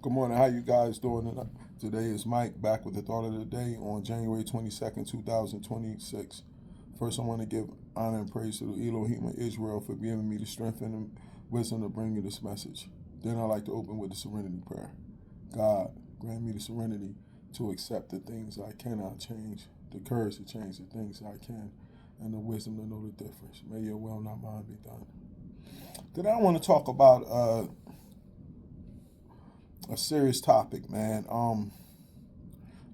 Good morning. How you guys doing tonight? Today is Mike back with the thought of the day on January 22nd, 2026. First, I want to give honor and praise to the Elohim of Israel for giving me the strength and wisdom to bring you this message. Then I like to open with the serenity prayer. God, grant me the serenity to accept the things I cannot change, the courage to change the things I can, and the wisdom to know the difference. May your will, not mine, be done. Today I want to talk about a serious topic, man. And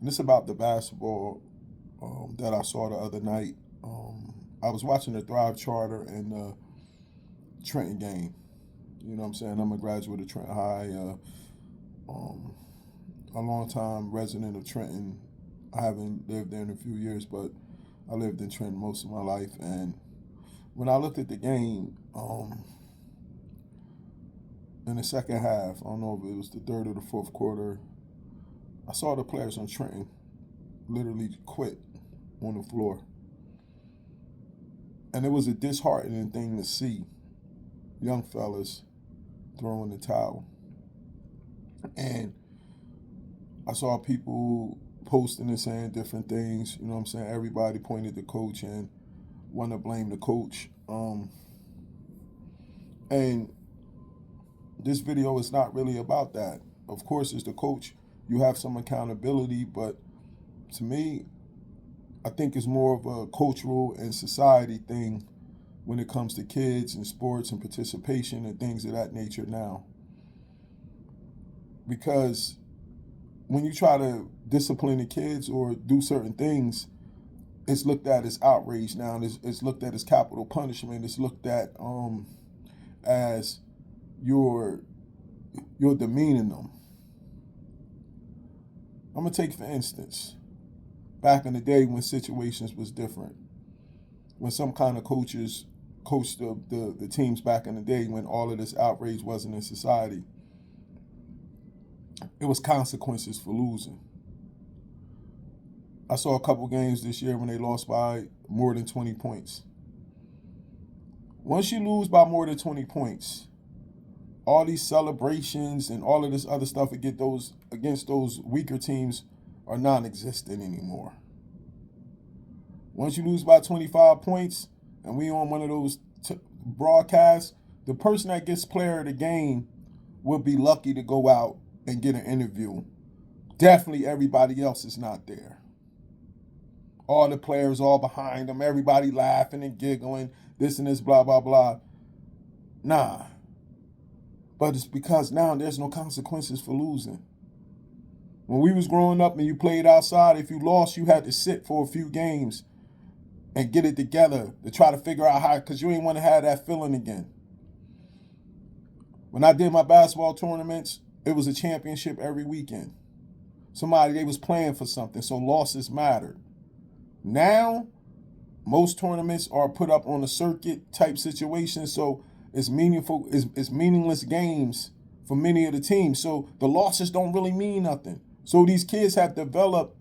it's about the basketball that I saw the other night. I was watching the Thrive Charter and the Trenton game. You know what I'm saying? I'm a graduate of Trenton High, a long time resident of Trenton. I haven't lived there in a few years, but I lived in Trenton most of my life. And when I looked at the game, in the second half, I don't know if it was the third or the fourth quarter, I saw the players on Trenton literally quit on the floor. And it was a disheartening thing to see young fellas throwing the towel. And I saw people posting and saying different things. You know what I'm saying? Everybody pointed the coach and want to blame the coach. And this video is not really about that. Of course, as the coach, you have some accountability, but to me, I think it's more of a cultural and society thing when it comes to kids and sports and participation and things of that nature now. Because when you try to discipline the kids or do certain things, it's looked at as outrage now. It's looked at as capital punishment. It's looked at as you're demeaning them. I'm gonna take for instance, back in the day when situations was different, when some kind of coaches coached the teams back in the day when all of this outrage wasn't in society. It was consequences for losing. I saw a couple games this year when they lost by more than 20 points. Once you lose by more than 20 points, all these celebrations and all of this other stuff against those weaker teams are non-existent anymore. Once you lose by 25 points and we on one of those broadcasts, the person that gets player of the game will be lucky to go out and get an interview. Definitely everybody else is not there. All the players all behind them, everybody laughing and giggling, this and this, blah, blah, blah. Nah. But it's because now there's no consequences for losing. When we was growing up and you played outside, if you lost, you had to sit for a few games and get it together to try to figure out how, because you ain't want to have that feeling again. When I did my basketball tournaments, it was a championship every weekend. They was playing for something, so losses mattered. Now, most tournaments are put up on a circuit type situation, so it's meaningless games for many of the teams. So the losses don't really mean nothing. So these kids have developed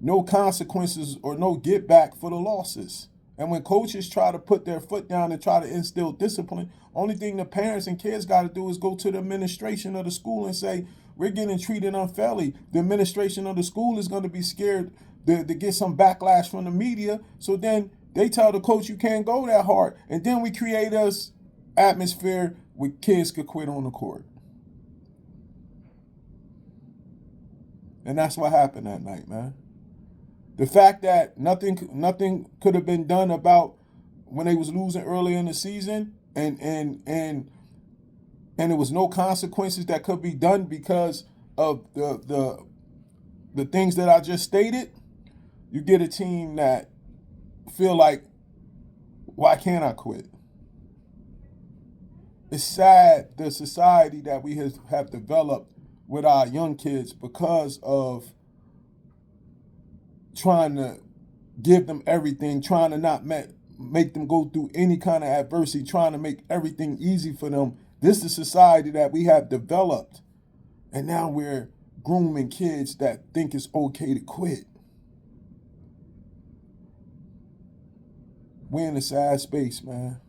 no consequences or no get back for the losses. And when coaches try to put their foot down and try to instill discipline, only thing the parents and kids got to do is go to the administration of the school and say, we're getting treated unfairly. The administration of the school is going to be scared to get some backlash from the media. So then they tell the coach you can't go that hard. And then we create us atmosphere where kids could quit on the court. And that's what happened that night, man. The fact that nothing could have been done about when they was losing early in the season and there was no consequences that could be done because of the things that I just stated, you get a team that feel like, why can't I quit? It's sad the society that we have developed with our young kids because of trying to give them everything, trying to not make them go through any kind of adversity, trying to make everything easy for them. This is society that we have developed. And now we're grooming kids that think it's okay to quit. We're in a sad space, man.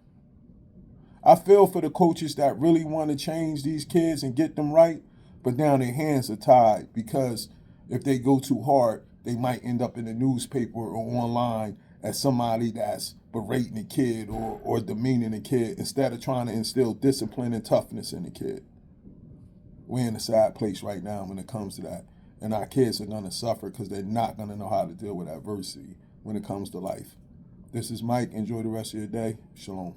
I feel for the coaches that really want to change these kids and get them right, But now their hands are tied because if they go too hard, they might end up in the newspaper or online as somebody that's berating a kid or demeaning a kid instead of trying to instill discipline and toughness in the kid. We're in a sad place right now when it comes to that. And our kids are going to suffer because they're not going to know how to deal with adversity when it comes to life. This is Mike. Enjoy the rest of your day. Shalom.